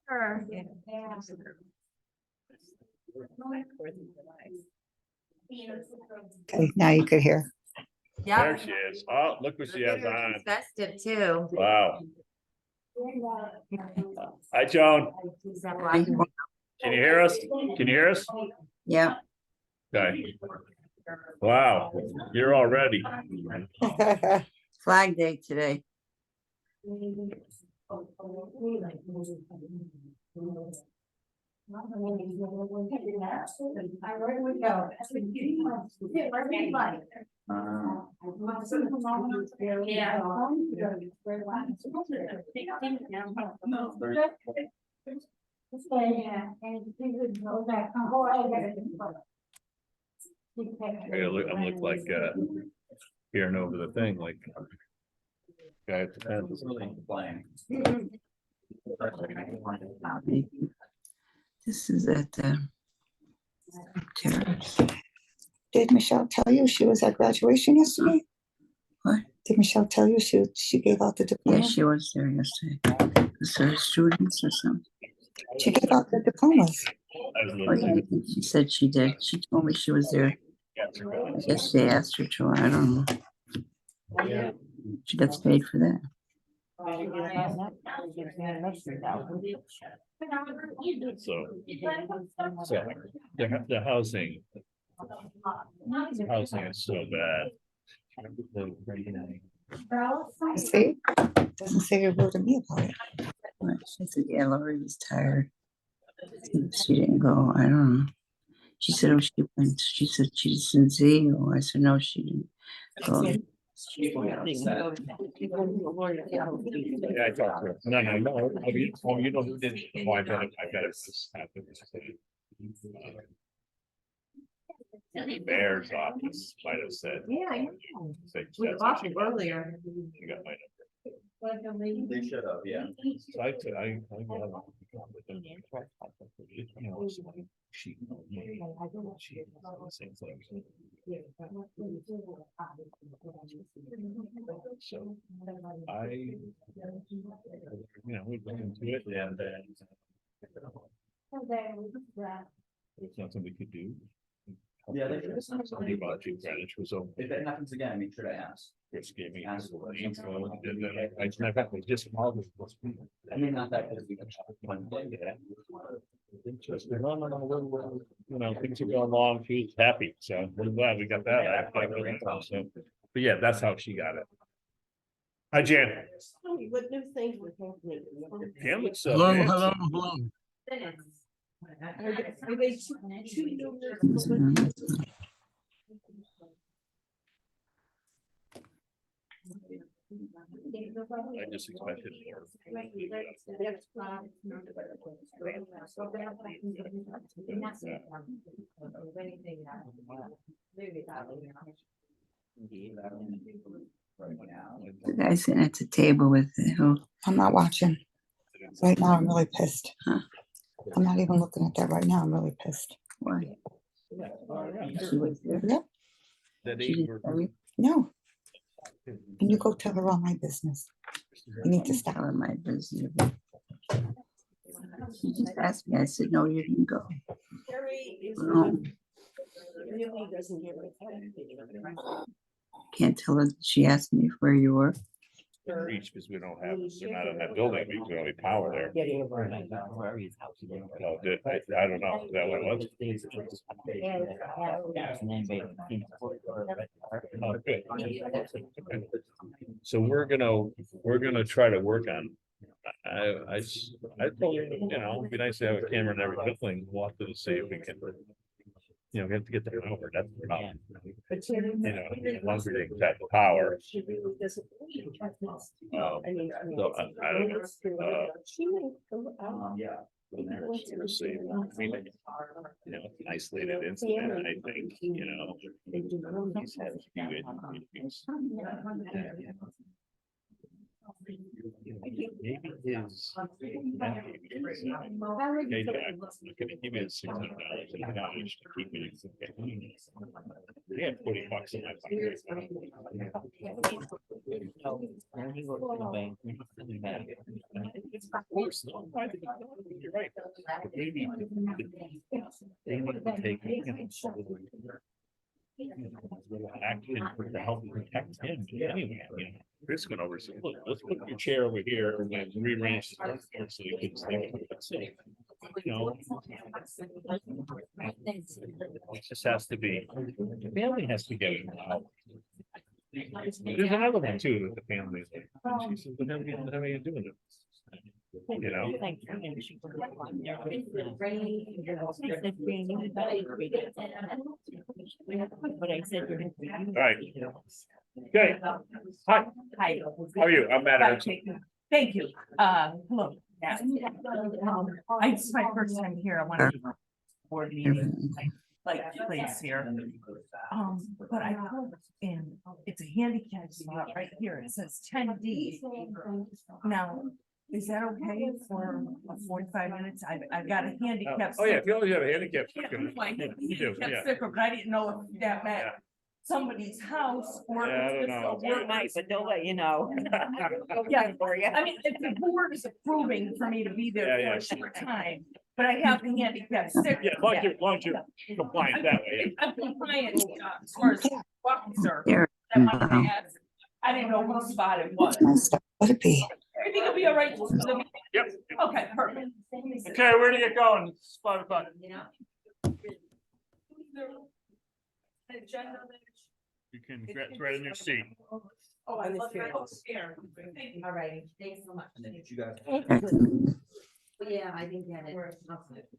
Sure. Okay, now you could hear. Yeah. There she is. Oh, look what she has on. Festive too. Wow. Hi, Joan. Can you hear us? Can you hear us? Yeah. Okay. Wow, you're all ready. Flag Day today. I'm look like hearing over the thing, like guy at the fence. This is at the terrace. Did Michelle tell you she was at graduation yesterday? What? Did Michelle tell you she gave out the diploma? Yeah, she was there yesterday. Was there students or something? She gave out the diplomas. Oh, yeah, I think she said she did. She told me she was there. I guess they asked her to. I don't know. She gets paid for that. So the housing is so bad. See, doesn't say a word to me about it. She said, yeah, Lori was tired. She didn't go. I don't know. She said, oh, she went. She said she's in Zio. I said, no, she didn't go. Yeah, I talked to her. No. Oh, you know who did? Oh, I bet it just happened. The mayor's office might have said. Yeah, I know. We talked earlier. You got my They should have, yeah. number. I got with them. You know, she. Same thing. So we look into it and there's nothing we could do. Yeah, they should have sent Something about Jim Greenwich was over. If that happens again, make sure to ask. Chris gave me his info, and then I just called him. I mean, not that because we can one day. Interesting. No, things are going along. She was happy, so we're glad we got that. So, but yeah, that's how she got it. Hi, Jan. What new things were happening? Jan looks so Hello, fancy. hello. Are they two new? I just expected more. The guy sitting at the table with who? I'm not watching. Right now, I'm really pissed. Huh? I'm not even looking at that right now. I'm really pissed. Why? She was there. Yep. She didn't tell you? No. And you go tell her all my business. You need to stop on my business. She just asked me. I said, no, you didn't go. Really doesn't give a Can't tell her. She asked me where you were. Reach because we're not in that building. We can only power there. getting No, I don't know. Is that what it was? Okay. So we're gonna try to work on. I told her, it'd be nice to have a camera in every building. We'll have to see if we can. We have to get that over. That's the problem. Once we get the power. She really doesn't. So I don't know. She may go out. Yeah. We'll see. I mean, isolated incident, I think, he's had a few interviews. maybe his. Okay, Jack, I'm gonna give you $600 in cash to keep it. He had $40 in my pocket. Of course, no, I think you're right. But maybe they need to take, action to help protect him anyway. Chris went over and said, look, let's put your chair over here and then rearrange the stuff so you can stay. You know, it just has to be, the family has to get involved. There's another one too, with the family. She said, what are you doing? You know? All right. Okay. Hi. Hi. How are you? I'm Matt Erickson. Thank you. Hello. Yeah. It's my first time here. I want to board meeting, like place here. But I put in, it's a handicap spot right here. It says 10D. Now, is that okay for 45 minutes? I've got a handicap. Oh, yeah, if you only have a handicap. Yeah, sticker, my you do, handicap yeah. sticker, but I didn't know if that meant Yeah. somebody's house or. Yeah, I if don't it's know. just a work- Might, but don't let you know. Yeah, for you. I mean, if the board is approving for me to be there Yeah, for a short time, but I have the handicap sticker. Yeah, as long as you're compliant that way. I'm compliant, as far as officer. Here. I wanted to ask, I didn't know whose spot it was. My stuff, let it be. Everything will be all right. Yep. Okay, perfect. Okay, where do you go? It's 5 o'clock. You can get right in your seat. Oh, I love your chair. All right, thanks so much. And then did you guys? Yeah, I didn't get it.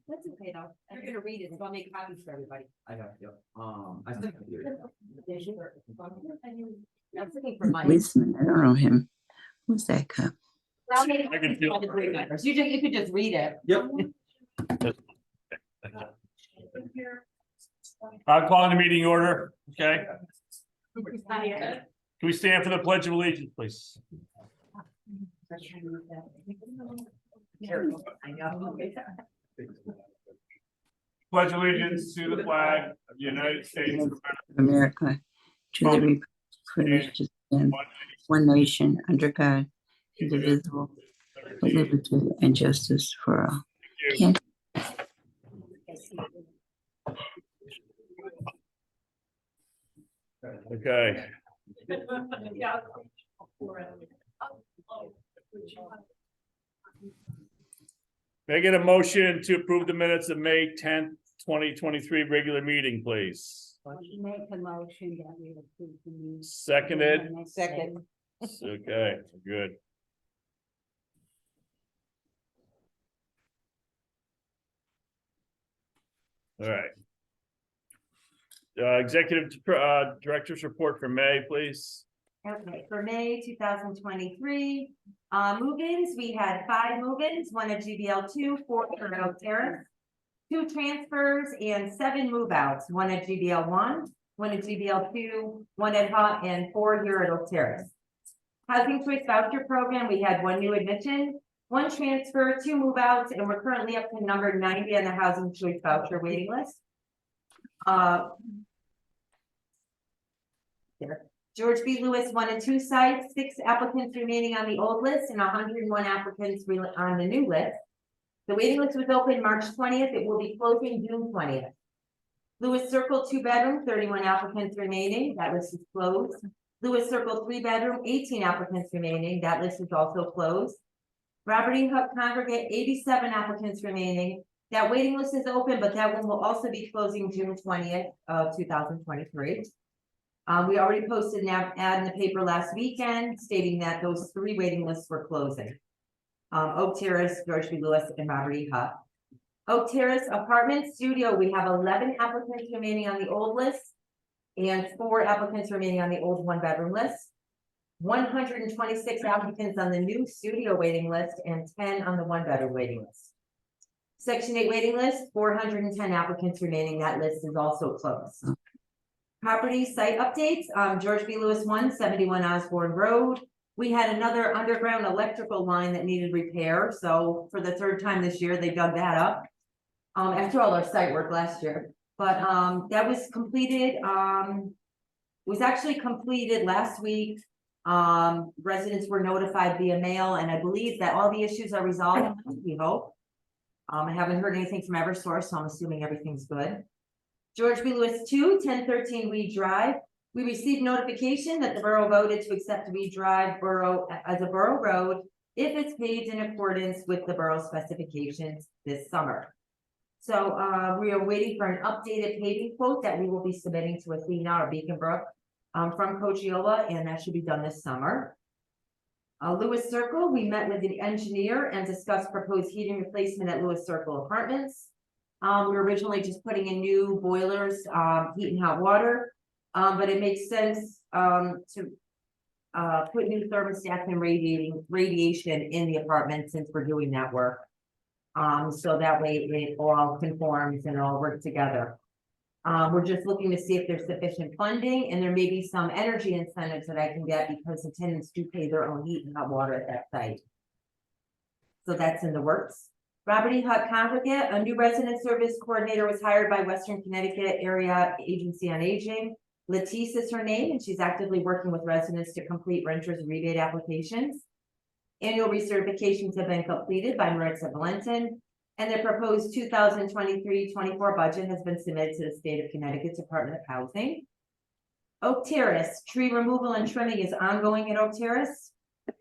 That's okay though. I'm gonna read it, so I'll make copies for everybody. I got you. I think I do. I was looking for mine. Policeman, I don't know him. Who's that cop? I'll make I can feel- all the green numbers. You could just read it. Yep. I'm calling the meeting order, okay? Can we stand for the pledge of allegiance, please? Pledge allegiance to the flag of the United States of America, to the republic for which it stands, one nation, under God, indivisible, with liberty and justice for all. America. Okay. May I get a motion to approve the minutes of May 10th, 2023 regular meeting, please? Make a motion that we approve the meeting. Seconded. Second. Okay, good. All right. Executive Director's report for May, please. Okay, for May 2023, move-ins, we had 5 move-ins, 1 at GBL 2, 4 at Oak Terrace, 2 transfers and 7 move-outs, 1 at GBL 1, 1 at GBL 2, 1 at Hot, and 4 here at Oak Terrace. Housing Choice Voucher Program, we had 1 new admission, 1 transfer, 2 move-outs, and we're currently up to number 90 on the Housing Choice Voucher waiting list. George B. Lewis 1 and 2 sites, 6 applicants remaining on the old list and 101 applicants on the new list. The waiting list was open March 20th. It will be closing June 20th. Lewis Circle 2-bedroom, 31 applicants remaining. That list is closed. Lewis Circle 3-bedroom, 18 applicants remaining. That list is also closed. Robert E. Hooke Congregate, 87 applicants remaining. That waiting list is open, but that one will also be closing June 20th of 2023. We already posted an ad in the paper last weekend stating that those 3 waiting lists were closing. Oak Terrace, George B. Lewis, and Robert E. Hooke. Oak Terrace Apartment Studio, we have 11 applicants remaining on the old list and 4 applicants remaining on the old 1-bedroom list. 126 applicants on the new studio waiting list and 10 on the 1-bedroom waiting list. Section 8 waiting list, 410 applicants remaining. That list is also closed. Property site updates, George B. Lewis 1, 71 Osborne Road. We had another underground electrical line that needed repair, so for the third time this year, they dug that up. After all our site work last year, but, that was completed, was actually completed last week. Residents were notified via mail, and I believe that all the issues are resolved, we hope. I haven't heard anything from Eversource, so I'm assuming everything's good. George B. Lewis 2, 1013 Weed Drive. We received notification that the borough voted to accept Weed Drive Borough as a borough road if it's paved in accordance with the borough specifications this summer. So we are waiting for an updated paving quote that we will be submitting to Athena or Beacon Brook from Cochiola, and that should be done this summer. Lewis Circle, we met with the engineer and discussed proposed heating replacement at Lewis Circle Apartments. We were originally just putting in new boilers, heat and hot water, but it makes sense to put new thermostats and radiation in the apartment since we're doing that work. So that way it all conforms and all work together. We're just looking to see if there's sufficient funding, and there may be some energy incentives that I can get because the tenants do pay their own heat and hot water at that site. So that's in the works. Robert E. Hutt Congregate, a new resident service coordinator was hired by Western Connecticut Area Agency on Aging. Letice is her name, and she's actively working with residents to complete renters rebate applications. Annual recertifications have been completed by Maritza Valentin, and their proposed 2023-24 budget has been submitted to the State of Connecticut Department of Housing. Oak Terrace, tree removal and trimming is ongoing at Oak Terrace.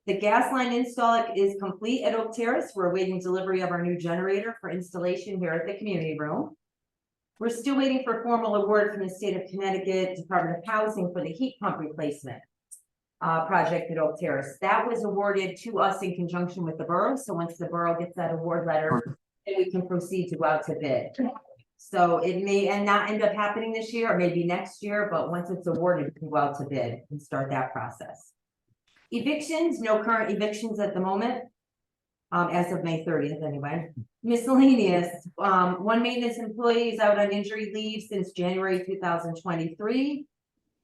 The gas line install is complete at Oak Terrace. We're awaiting delivery of our new generator for installation here at the community room. We're still waiting for formal award from the State of Connecticut Department of Housing for the heat pump replacement project at Oak Terrace. That was awarded to us in conjunction with the borough. So once the borough gets that award letter, then we can proceed to go out to bid. So it may not end up happening this year or maybe next year, but once it's awarded, we can go out to bid and start that process. Evictions, no current evictions at the moment, as of May 30th anyway. Miscellaneous, one maintenance employee is out on injury leave since January 2023.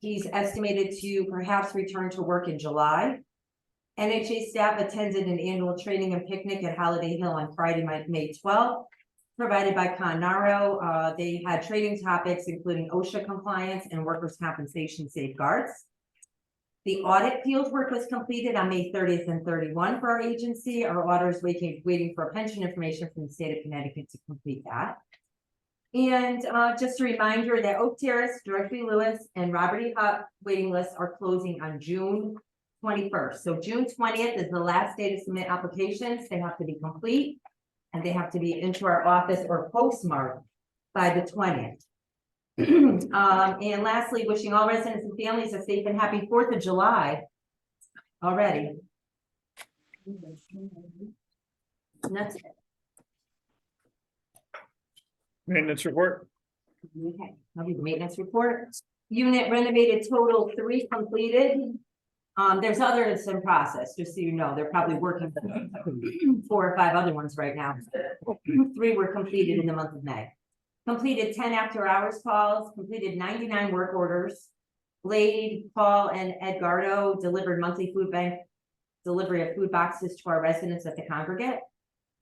He's estimated to perhaps return to work in July. NHA staff attended an annual training and picnic at Holiday Hill on Friday, May 12th, provided by Conaro. They had training topics including OSHA compliance and workers' compensation safeguards. The audit field work was completed on May 30th and 31 for our agency. Our auditors waiting for pension information from the State of Connecticut to complete that. And just a reminder that Oak Terrace, George B. Lewis, and Robert E. Hutt waiting lists are closing on June 21st. So June 20th is the last day to submit applications. They have to be complete, and they have to be into our office or postmarked by the 20th. And lastly, wishing all residents and families a safe and happy 4th of July already. And that's it. Maintenance report. Okay, I'll do the maintenance report. Unit renovated total 3 completed. There's others in process, just so you know, they're probably working 4 or 5 other ones right now. 3 were completed in the month of May. Completed 10 after hours calls, completed 99 work orders. Blade, Paul, and Edgardo delivered monthly food bank delivery of food boxes to our residents at the congregate.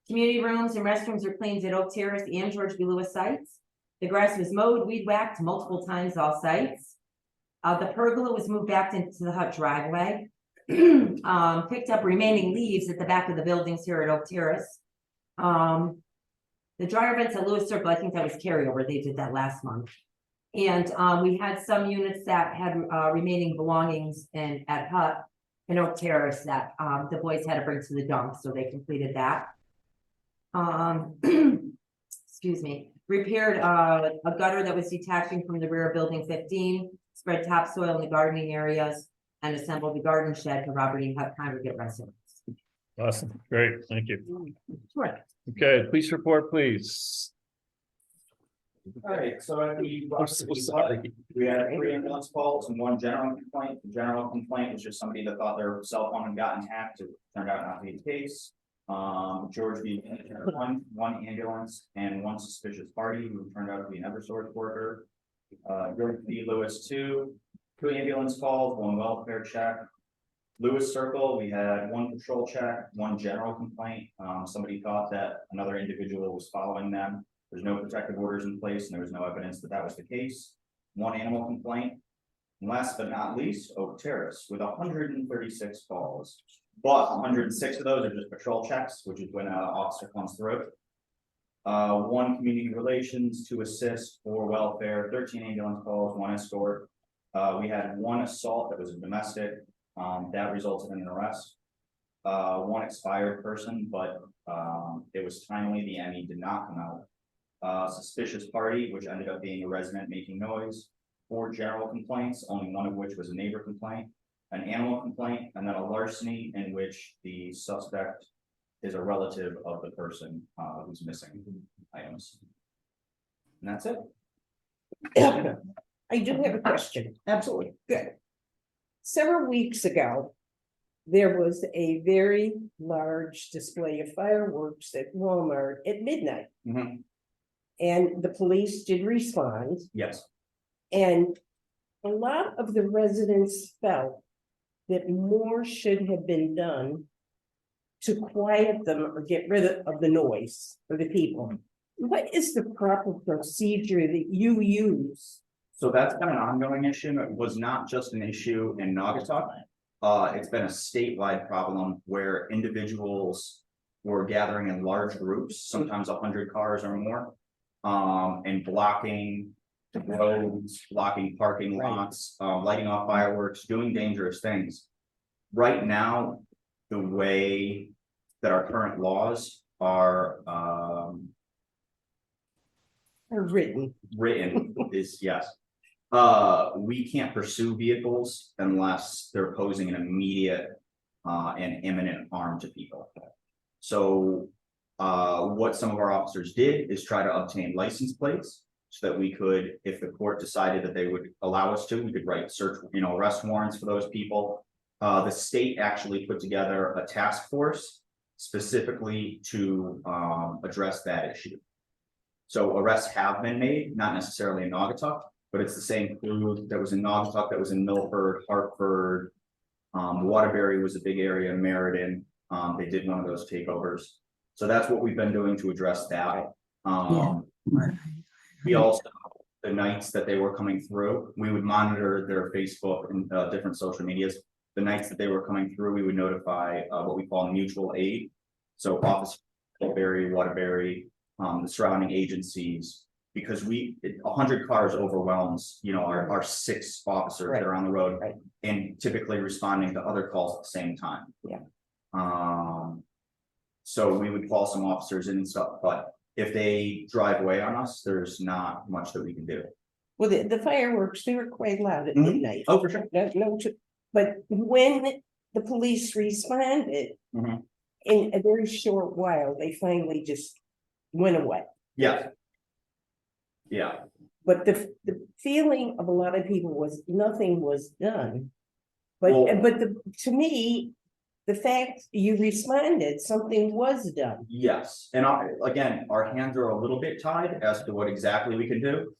Community rooms and restrooms are cleaned at Oak Terrace and George B. Lewis sites. The grass was mowed, weed whacked multiple times all sites. The pergola was moved back into the Hutt driveway. Picked up remaining leaves at the back of the buildings here at Oak Terrace. The dryer vents at Lewis Circle, I think that was carryover. They did that last month. And we had some units that had remaining belongings at Hutt and Oak Terrace that the boys had to bring to the dump, so they completed that. Excuse me. Repaired a gutter that was detaching from the rear of building 15, spread topsoil in the gardening areas, and assembled the garden shed for Robert E. Hutt congregate residents. Awesome, great, thank you. Sure. Okay, police report, please. All right, so at the I'm so sorry. we had 3 ambulance calls and 1 general complaint. The general complaint was just somebody that thought their cell phone had gotten hacked. It turned out not to be the case. George B. one ambulance and 1 suspicious party who turned out to be an Eversource worker. George B. Lewis 2 ambulance calls, 1 welfare check. Lewis Circle, we had one patrol check, one general complaint. Somebody thought that another individual was following them. There's no protective orders in place and there was no evidence that that was the case. One animal complaint. And last but not least, Oak Terrace with 136 calls. But 106 of those are just patrol checks, which is when an officer comes through. One community relations, 2 assist, 4 welfare, 13 ambulance calls, 1 escort. We had 1 assault that was a domestic, that resulted in an arrest. 1 expired person, but it was timely, the ME did not come out. Suspicious party, which ended up being a resident making noise. 4 general complaints, only 1 of which was a neighbor complaint. An animal complaint, and then a larceny in which the suspect is a relative of the person who's missing items. And that's it. I do have a question. Absolutely. Good. Several weeks ago, there was a very large display of fireworks at Walmart at midnight. Mhm. And the police did respond, Yes. and a lot of the residents felt that more should have been done to quiet them or get rid of the noise for the people. What is the proper procedure that you use? So that's been an ongoing issue. It was not just an issue in Naugatuck. It's been a statewide problem where individuals were gathering in large groups, sometimes 100 cars or more. And blocking roads, blocking parking Right. lots, lighting off fireworks, doing dangerous things. Right now, the way that our current laws are Written. written is yes. We can't pursue vehicles unless they're posing an immediate and imminent harm to people. So what some of our officers did is try to obtain license plates so that we could, if the court decided that they would allow us to, we could write search, arrest warrants for those people. The state actually put together a task force specifically to address that issue. So arrests have been made, not necessarily in Naugatuck, but it's the same crew that was in Naugatuck, that was in Milford, Hartford. Waterbury was a big area in Meriden. They did one of those takeovers. So that's what we've been doing to address that. We also, the nights that they were coming through, we would monitor their Facebook and different social medias. The nights that they were coming through, we would notify what we call mutual aid. So Officer Waterbury, the surrounding agencies, because 100 cars overwhelms, our 6 officers that are on the road, Right. and typically responding to other calls at the same time. Yeah. So we would call some officers in and stuff, but if they drive away on us, there's not much that we can do. Well, the fireworks, they were quite loud at Mhm. midnight. Oh, for sure. But when the police responded, Mhm. in a very short while, they finally just went away. Yeah. Yeah, But the feeling of a lot of people was nothing was done. But, Well- to me, the fact you responded, something was done. yes, and again, our hands are a little bit tied as to what exactly we can do.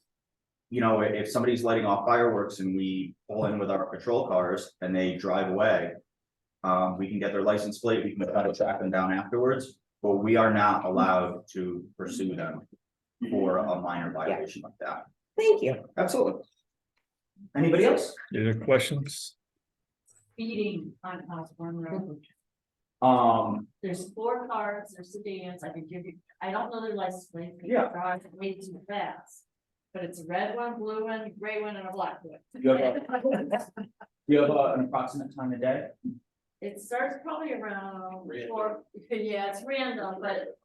If somebody's lighting off fireworks and we pull in with our patrol cars and they drive away. We can get their license plate, we can try to track them down afterwards, but we are not allowed to pursue them for a minor violation like that. Thank you. Absolutely. Anybody else? Any other questions? Speeding on Osborne Road. There's 4 cars, there's sedans, I can give you, I don't know their license plate. because Yeah. they're driving way too fast. But it's a red one, blue one, gray one, and a black one. You have an approximate time of day? It starts probably around 4, yeah, it's random, but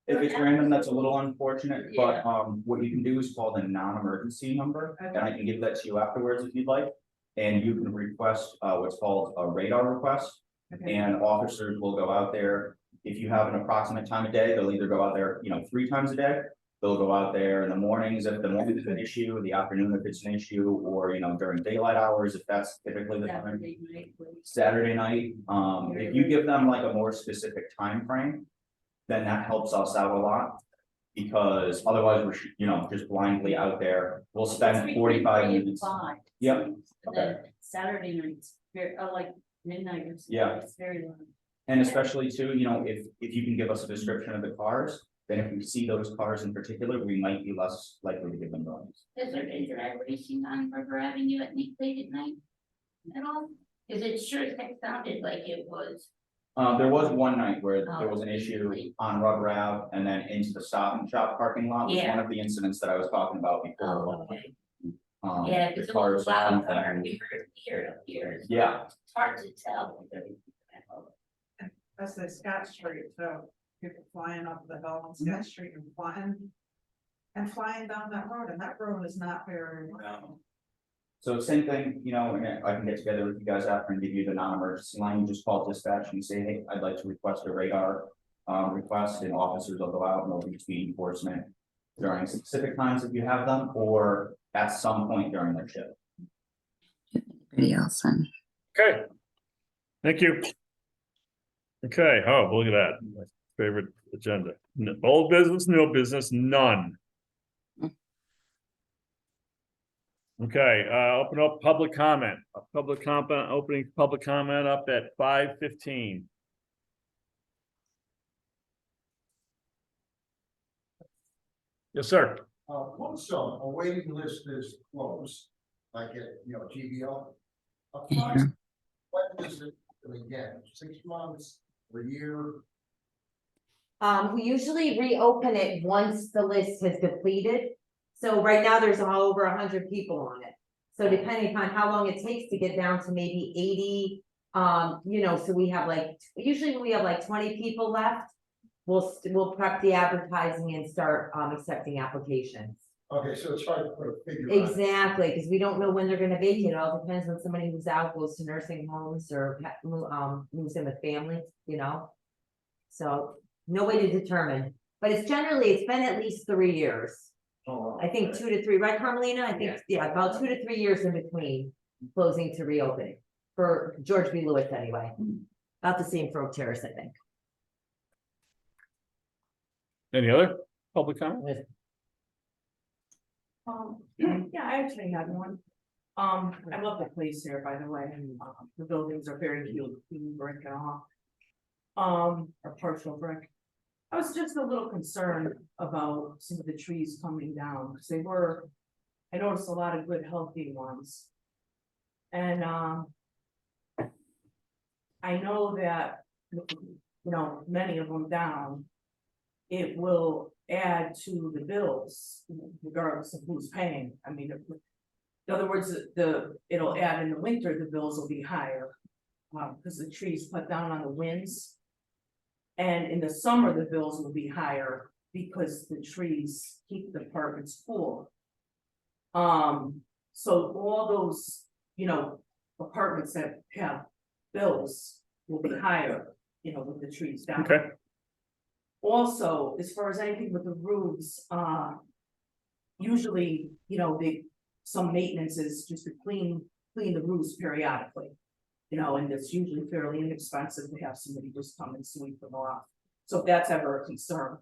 If it's random, that's a little unfortunate, but what you can do is call the non-emergency number, and I can give that to you afterwards if you'd like. And you can request what's called a radar request, and officers will go out there. If you have an approximate time of day, they'll either go out there, 3 times a day. They'll go out there in the mornings if the morning is an issue, in the afternoon if it's an issue, or during daylight hours, if that's typically the time. Saturday night, please. Saturday night, if you give them like a more specific time frame, then that helps us out a lot. Because otherwise we're, just blindly out there, we'll spend 45 minutes. Five. Yep. And then Saturday nights, like Midnight. Yeah. It's very long. And especially too, you know, if you can give us a description of the cars, then if we see those cars in particular, we might be less likely to give them bonus. Has there been drag racing on River Avenue at late at night? At all? Cause it sure sounded like it was. There was one night where there was an issue on Rubber Ave and then into the Stop and Shop parking lot was one of the incidents that I was talking about before. Oh, okay. The Yeah, because it was cars. a loud car and we heard up here. Yeah, It's hard to tell. That's the Scott Street, so people flying up the hill on Mm-hmm. Scott Street and flying down that road, and that road is not very. so same thing, you know, and I can get together with you guys after and give you the non-emergency line, you just call dispatch and say, hey, I'd like to request a radar. Request, and officers will go out and they'll be speed enforcement during specific times if you have them, or at some point during their shift. Anybody else on? Okay. Thank you. Okay, oh, look at that, my favorite agenda, old business, new business, none. Okay, open up public comment, opening public comment up at 5:15. Yes, sir. Once a waiting list is closed, like at, GBO. Yeah. When is it again, 6 months, a year? We usually reopen it once the list has depleted. So right now, there's over 100 people on it. So depending upon how long it takes to get down to maybe 80, so we have usually we have like 20 people left. We'll prep the advertising and start accepting applications. Okay, so it's hard to put a figure on it. Exactly, because we don't know when they're gonna vacate. It all depends when somebody moves out, goes to nursing homes or moves in with families, So no way to determine, but it's been at least 3 years. Oh, I think 2 to 3, right, Carmelina? I think, yeah, about 2 to 3 years in between closing to reopening for George B. Lewis anyway. About the same for Oak Terrace, I think. Any other public comment? Yeah, I actually had one. I love the place here, by the way, and the buildings are very cute, clean brick and all. Or partial brick. I was just a little concerned about some of the trees coming down, because I noticed a lot of good healthy ones. And I know that, many of them down, it will add to the bills regardless of who's paying. I mean, in other words, it'll add in the winter, the bills will be higher. Because the trees cut down on the winds. And in the summer, the bills will be higher because the trees keep the apartments cool. So all those, apartments that have bills will be higher, with the trees down. Okay. Also, as far as anything with the roofs, usually, some maintenance is just to clean the roofs periodically. And it's usually fairly inexpensive to have somebody just come and sweep them off. So if that's ever a concern,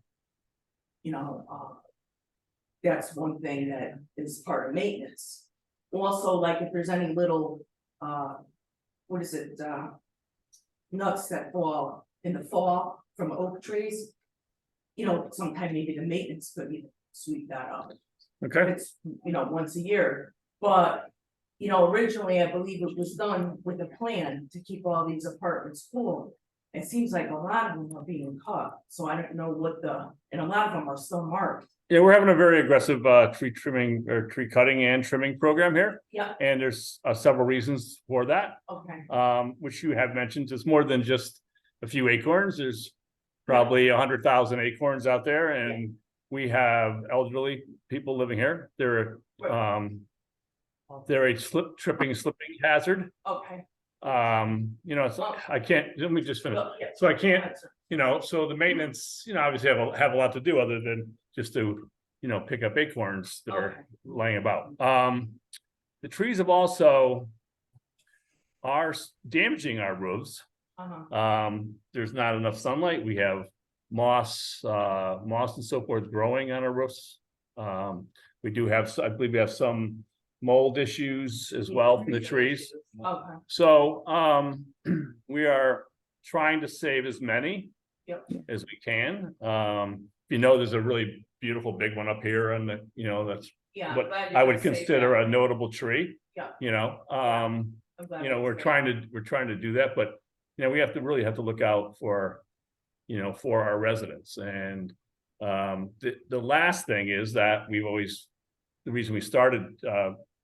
that's one thing that is part of maintenance. Also, like if there's any little, nuts that fall in the fall from oak trees, sometime maybe the maintenance could sweep that up. Okay, It's, once a year, but, originally, I believe it was done with a plan to keep all these apartments cool. It seems like a lot of them are being cut, so I don't know and a lot of them are still marked. yeah, we're having a very aggressive tree trimming or tree cutting and trimming program here. Yeah. And there's several reasons for that. Okay, Which you have mentioned, it's more than just a few acorns, there's probably 100,000 acorns out there, and we have elderly people living here. They're a slipping hazard. okay. So I can't, let me just finish. So I can't, so the maintenance, obviously have a lot to do other than just to, pick up acorns that are laying about. The trees have also are damaging our roofs. There's not enough sunlight. We have moss and so forth growing on our roofs. We do have, I believe we have some mold issues as well from the trees. Okay. So, we are trying to save as many Yep. as we can. You know, there's a really beautiful big one up here and that, you know, that's Yeah. what glad you I would did say consider that. a notable tree. Yeah. You know, I'm glad you know, you we're said trying to do that, but you know, we have to look out for, you know, for our residents. And the last thing is that we've always, the reason we started,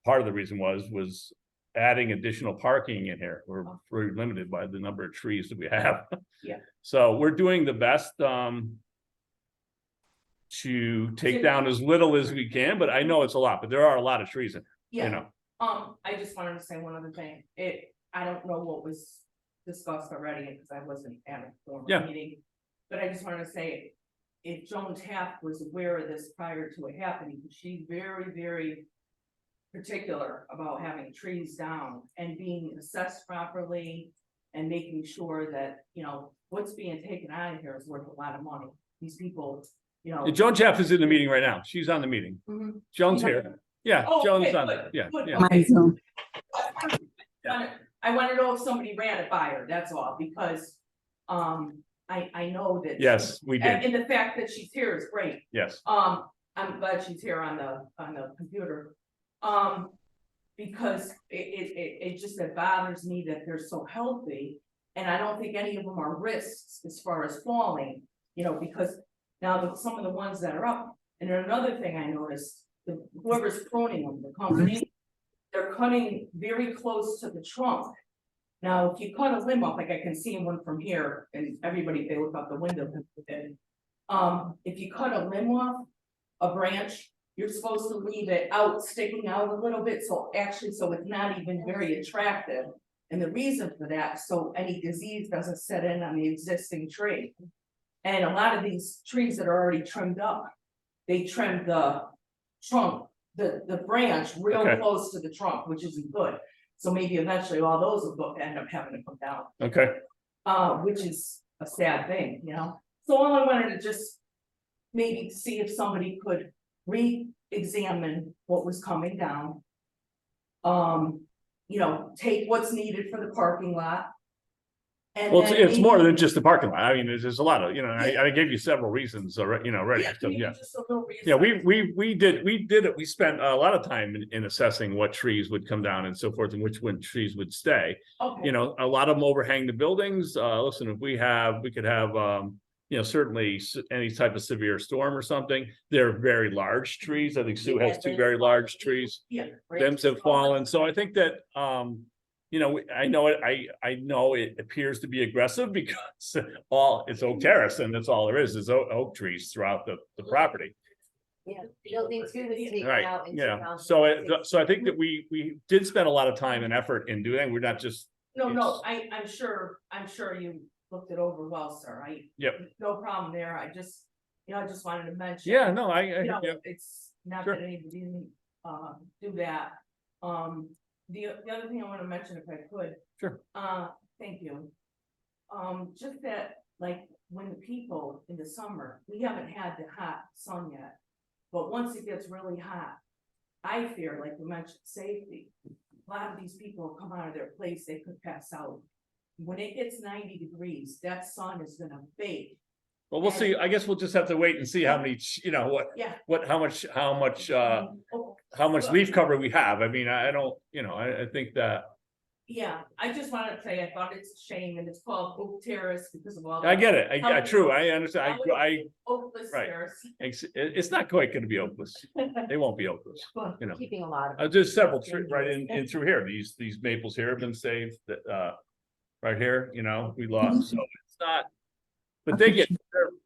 part of the reason was adding additional parking in here. We're very limited by the number of trees that we have. Yeah. So we're doing the best to take down as little as we can, but I know it's a lot, but there are a lot of trees in here, you Yeah. know. I just wanted to say one other thing. I don't know what was discussed already because I wasn't at a formal Yeah. meeting. But I just wanted to say, if Joan Taft was aware of this prior to it happening, she's very, very particular about having trees down and being assessed properly and making sure that, you know, what's being taken out of here is worth a lot of money. These people, you know. Joan Jeff is in the meeting right now. She's on the meeting. Mhm. Joan's here. Yeah, Oh, Joan's okay, on, good, yeah, good, yeah. okay. Zoom. I wanna know if somebody ran it by her, that's all, because, I know that. Yes, we did. And the fact that she's here is great. Yes. I'm glad she's here on the computer. Because it just, it bothers me that they're so healthy. And I don't think any of them are risks as far as falling, you know, because now some of the ones that are up. And then another thing I noticed, whoever's pruning them, the company, they're cutting very close to the trunk. Now, if you cut a limb off, like I can see one from here, and everybody, they look out the window. If you cut a limb off, a branch, you're supposed to leave it out, sticking out a little bit, so actually, so it's not even very attractive. And the reason for that, so any disease doesn't set in on the existing tree. And a lot of these trees that are already trimmed up, they trimmed the trunk, the branch real Okay. close to the trunk, which isn't good. So maybe eventually all those will end up having to come down. Okay. Which is a sad thing, you know? So all I wanted to just maybe see if somebody could re-examine what was coming down. You know, take what's needed for the parking lot. And Well, then it's more maybe- than just the parking lot. I mean, there's a lot of, you know, I gave you several reasons already, you know, already. Yeah, So, maybe yeah. just a little reason. Yeah, we did it. We spent a lot of time in assessing what trees would come down and so forth and which one trees would stay. Okay. You know, a lot of them overhang the buildings. Listen, if we could have, you know, certainly any type of severe storm or something. They're very large trees. I think Sue has two very large trees. Yeah. Them's have fallen. So I think that, you know, I know it appears to be aggressive because it's oak terrace and that's all there is oak trees throughout the property. Yeah, building two was taken Right, out in yeah. 2006. So I think that we did spend a lot of time and effort in doing, we're not just, No, I'm sure you looked it over well, sir. Yep. No problem there. I just wanted to mention. yeah, no, You know, yeah. it's not Sure. that anybody didn't, do that. The other thing I wanna mention, if I could. Sure. Thank you. Just that, like, when the people in the summer, we haven't had the hot sun yet. But once it gets really hot, I fear, like you mentioned, safety. A lot of these people come out of their place, they could pass out. When it gets 90 degrees, that sun is gonna bake. Well, we'll see. I guess we'll just have to wait and see how many, you know, Yeah. how much leaf cover we have. I mean, I don't, you know, I think that. Yeah, I just wanted to say, I thought it's a shame, and it's called Oak Terrace because of all. I get it. How I many true. oaks? I understand. Oakless right. Terrace. It's not quite gonna be oakless. They won't be oakless, you know. Keeping a lot of. There's several trees right in through here. These maples here have been saved that, right here, you know, we lost, so it's not. But they're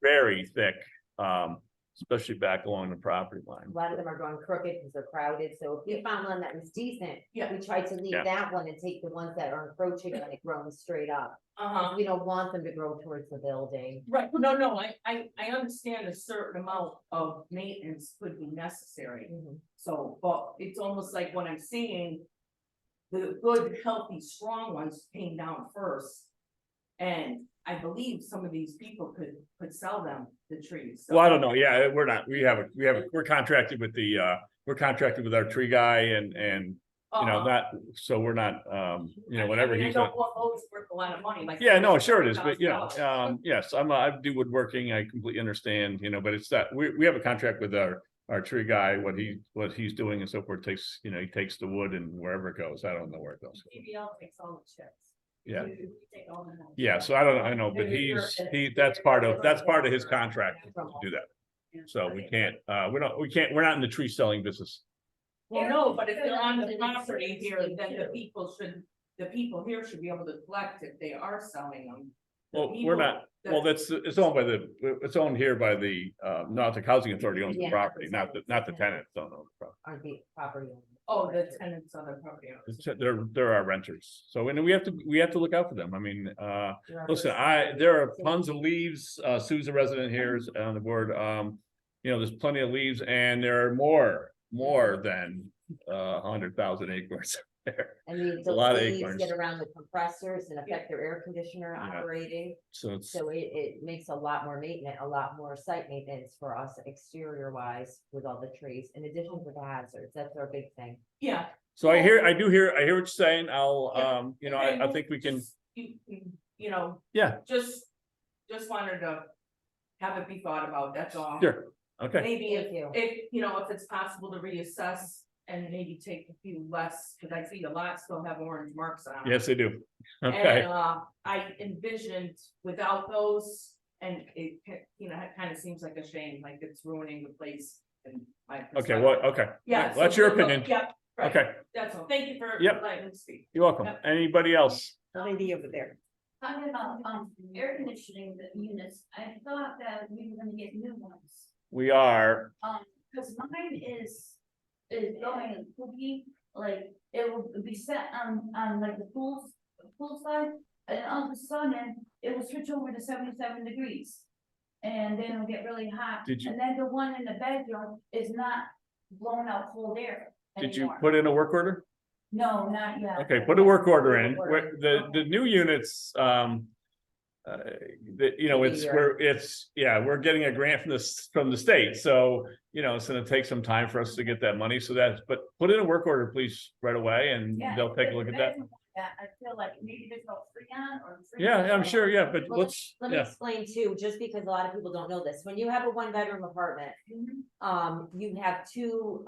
very thick, especially back along the property line. A lot of them are going crooked because they're crowded, so if we found one that was decent, Yeah. we tried to leave Yeah. that one and take the ones that are encroaching and it grows straight up. We don't want them to grow towards the building. Right, no, I understand a certain amount of maintenance could be necessary. So, but it's almost like what I'm seeing. The good, healthy, strong ones came down first. And I believe some of these people could sell them the trees. So- Well, I don't know. Yeah, we're not. We're contracted with the we're contracted with our tree guy and, you know, Uh-huh. not, so we're not, you know, whenever I mean, I he's. don't want those worth a lot of money, like. Yeah, no, sure it is, but you know, $40,000. yes, I do woodworking, I completely understand, you know, but it's that, we have a contract with our tree guy, what he's doing and so forth, takes, you know, he takes the wood and wherever it goes, I don't know where it goes. PBL takes all the chips. Yeah, We take all the money. yeah, so I know, but that's part of his contract to do that. So we can't, we're not in the tree selling business. Well, no, but if they're on the property here, then the people here should be able to collect if they are selling them. The Well, we're people not, that- well, it's owned here by the, Naugatuck Housing Authority owns the Yeah. property, not the tenants don't own the property. Are the property owners. Oh, the tenants on the property. owners. They're our renters, so and we have to look out for them. I mean, listen, there are tons of leaves. Sue's a resident here is on the board. You know, there's plenty of leaves, and there are more than 100,000 acorns there. I mean, a lot of the leaves acorns. get around the compressors and affect their air conditioner Yeah. operating. So it's So it makes a lot more maintenance, a lot more site maintenance for us exterior wise with all the trees, in addition to the hazards. That's our big thing. Yeah. so I hear what you're saying. I'll Yeah. you know, Okay, I well, think we can. just, you know, Yeah, just wanted to have it be thought about, that's all. sure. Okay. Maybe Thank you. if, you know, if it's possible to reassess and maybe take a few less, because I see a lot still have orange marks on. 'em. Yes, they do. Okay. And I envisioned without those, and it, you know, it kind of seems like a shame, like it's ruining the place and my. Okay. Well. Okay. Yeah. That's so your good luck. opinion. Yeah. Right. Okay. That's all. Thank you for Yep. letting me speak. You're welcome. Yep. Anybody else? Lady over there. Talking about, air conditioning the units, I thought that we were gonna get new ones. We are. Cause mine is going cookie, like, it will be set on like the pool side. And all of a sudden, it will switch over to 77 degrees. And then it'll get really hot. Did you- And then the one in the bedroom is not blowing out cold air Did you anymore. put in a work order? No, not yet. Okay, put a work order in. The new units, you know, we're getting a grant from the state, so, you know, it's gonna take some time for us to get that money, so but put in a work order, please, right away, and Yeah, they'll take a look at that. I feel like maybe there's no Freon or. Yeah, I'm sure, yeah, but Well, let's, Let me yeah, explain too, just because a lot of people don't know this. When you have a 1-bedroom apartment, you have 2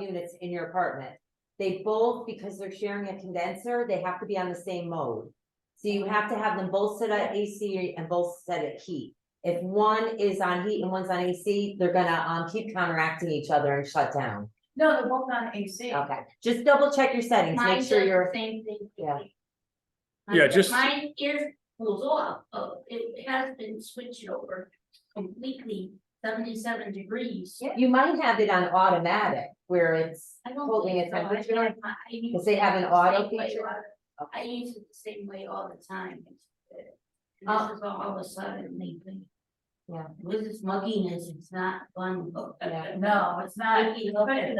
units in your apartment. They both, because they're sharing a condenser, they have to be on the same mode. So you have to have them both set at AC and both set at heat. If one is on heat and one's on AC, they're gonna keep counteracting each other and shut down. No, they're both on AC. Okay, just double check your settings, Mine make sure does you're. the same thing. Yeah. Yeah, just- Mine ear cools off, it has been switched over completely 77 degrees. You might have it on automatic where it's I don't holding think a so. I temperature. like my- I use Because they it have an the auto same way feature? I use it the same way all the time. This Uh, is all of a sudden lately. Yeah. With this mugginess, it's not fun. Yeah. No, it's not, especially the bed,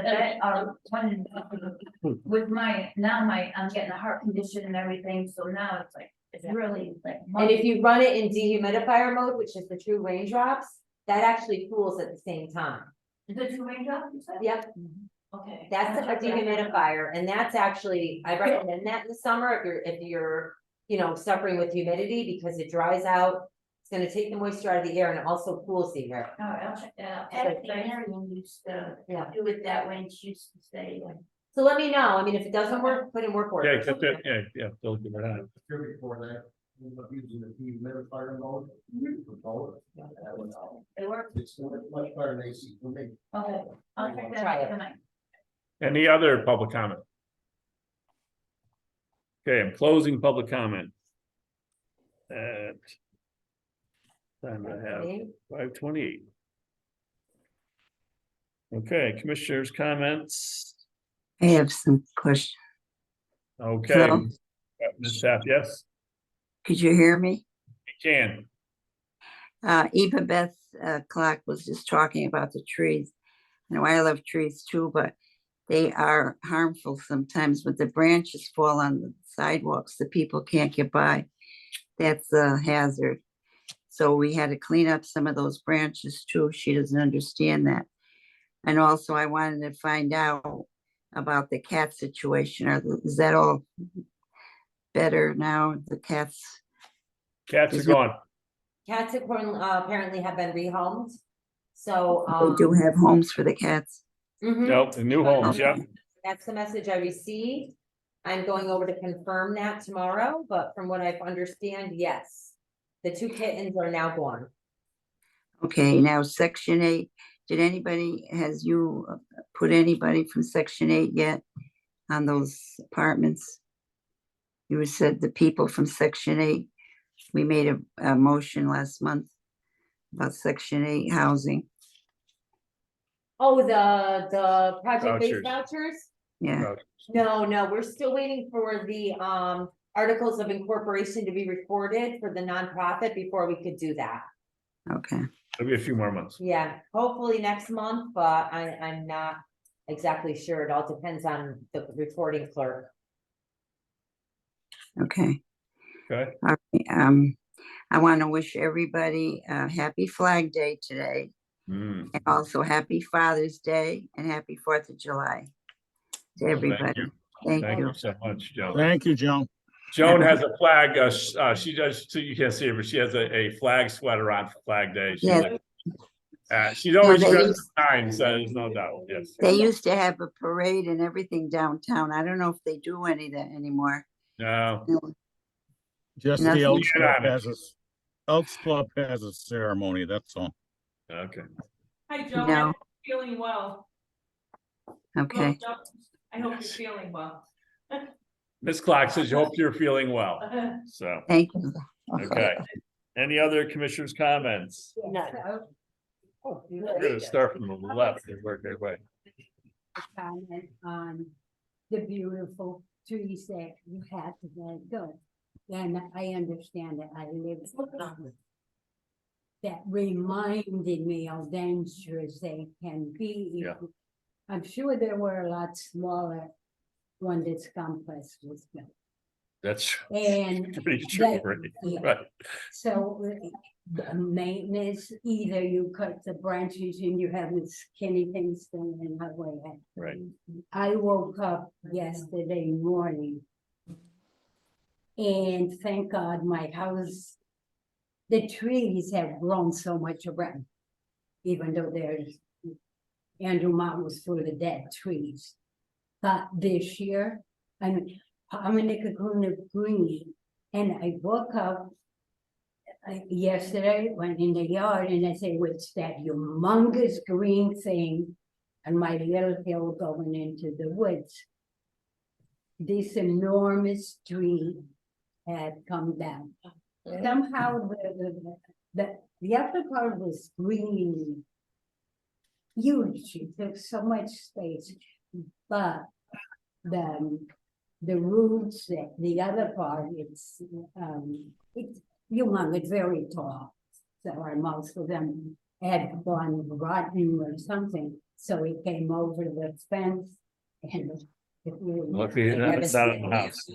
with I'm getting a heart condition and everything, so now it's like, it's really like. And if you run it in dehumidifier mode, which is the true raindrops, that actually cools at the same time. Is it 2 raindrops, you said? Yep, Okay. that's a dehumidifier, and that's actually, I recommend that in the summer if you're, you know, suffering with humidity, because it dries out. It's gonna take the moisture out of the air and it also cools the air. All right, I'll check that out. So Actually, Marion used to Yeah. do it that way, and she used to say, So let me know, I mean, if it doesn't work, put in work yeah, order. yeah, they'll give it out. Here before that, we were using the dehumidifier mode. For both. That was all. it worked. It's much better than AC for me. Okay, I'll check that Try out it. tonight. Any other public comment? Okay, I'm closing public comment. At time I have 5:28. Okay, commissioners' comments. I have some questions. Okay. Hello? Ms. Sapp, yes, Could you hear me? you can. Eva Beth Clark was just talking about the trees. I know I love trees too, but they are harmful sometimes when the branches fall on the sidewalks, the people can't get by. That's a hazard. So we had to clean up some of those branches too. She doesn't understand that. And also I wanted to find out about the cat situation. Is that all better now? The cats? Cats are gone. Cats apparently have been rehomed. So, They do have homes for the cats. mhm. Nope, the new homes, yeah. That's the message I received. I'm going over to confirm that tomorrow, but from what I understand, yes. The 2 kittens are now gone. Okay, now Section 8, has you put anybody from Section 8 yet on those apartments? You said the people from Section 8, we made a motion last month about Section 8 housing. Oh, the project-based vouchers? Yeah, No, we're still waiting for the articles of incorporation to be recorded for the nonprofit before we could do that. okay. It'll be a few more months. Yeah, hopefully next month, but I'm not exactly sure. It all depends on the recording clerk. Okay. Okay. All right, I want to wish everybody a happy Flag Day today. And also happy Father's Day and happy 4th of July to everybody. Thank you so much, Joan. Thank you, Joan. Joan has a flag, she does, so you can't see her, but she has a flag sweater on for Flag Day. She's always dressed in time, so there's no doubt, yes. They used to have a parade and everything downtown. I don't know if they do any of that anymore. No. Just Nothing. the Elks Club has a ceremony, that's all. Okay. Hi, Joe. No. Feeling well. Okay. I hope you're feeling well. Miss Clark says you hope you're feeling well, so. Thank you. Okay. Any other commissioners' comments? No. We're gonna start from the left and work our way. Comment on the beautiful trees that you had that good. And I understand that I live. That reminded me how dangerous they can be. Yeah. I'm sure there were a lot smaller when this complex was built. That's And pretty true, yeah. right? So the maintenance, either you cut the branches and you have the skinny things thing in the way. Right. I woke up yesterday morning. And thank God my house, the trees have grown so much around. Even though there's, Andrew Mountain was full of dead trees. But this year, I'm in the cocoon of green. And I woke up yesterday, went in the yard and I said, what's that humongous green thing on my little hill going into the woods? This enormous tree had come down. Somehow the upper part was green, huge, it took so much space, but the roots, the other part, it's humongous, it's very tall. So most of them had gone rotten or something, so it came over the fence and Lucky it's not in the house.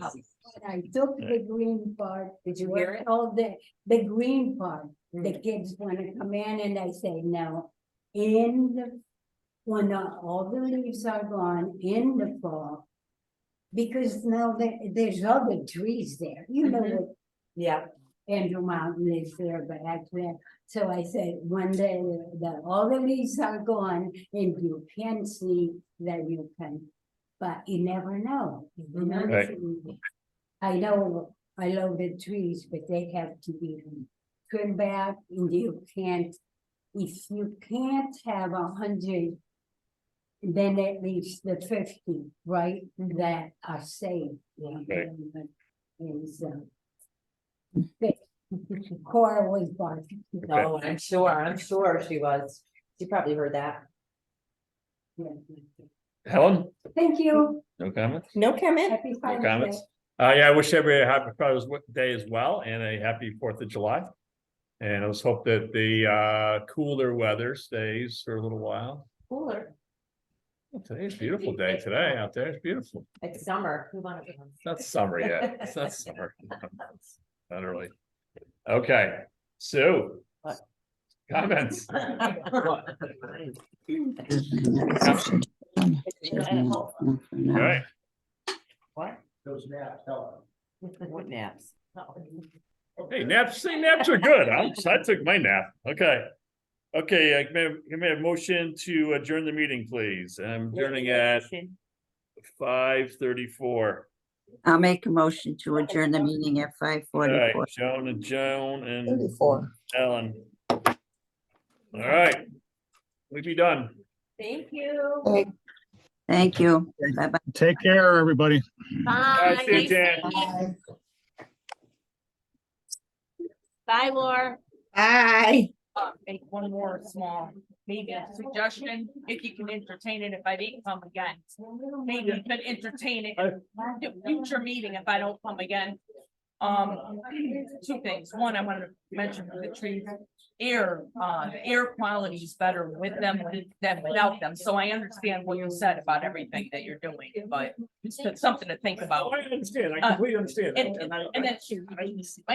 I took the green part. Did you hear it? Oh, the green part, the kids wanna come in and I say, no, when all the leaves are gone in the fall. Because now there's other trees there, you know what? Yeah. Andrew Mountain is there, but actually, so I said, one day, all the leaves are gone and you can see that you can, but you never know. You know? Right. I know, I love the trees, but they have to be trimmed back and you can't, if you can't have 100, then at least the 50, right, that are safe. Right. Cora was barking. No, I'm sure she was. She probably heard that. Helen, Thank you. no comments? No comment? Happy No Father's comments? Day. Yeah, I wish everybody a happy Father's Day as well and a happy 4th of July. And let's hope that the cooler weather stays for a little while. Cooler. Well, today's a beautiful day today out there. It's beautiful. It's summer. Who wanted to? It's not summer yet. It's not summer. Not early. Okay, Sue. What? Comments? All right, Those naps help. What naps? hey, naps are good. I took my nap. Okay. Okay, can I have a motion to adjourn the meeting, please? I'm adjourning at 5:34. I'll make a motion to adjourn the meeting at All 5:44. right, Joan and 34. Ellen. All right. We be done. Thank you. Okay. Thank you. Bye-bye. Take care, everybody. All right, see you, Jan. Bye. Bye, Laura. Bye. Make one more small, maybe a suggestion, if you can entertain it, if I didn't come again. Maybe you could entertain it, at a future meeting if I don't come again. Two things. One, I want to mention the trees. The air quality is better with them than without them. So I understand what you said about everything that you're doing, but it's something to think about. I understand. I completely understand. And then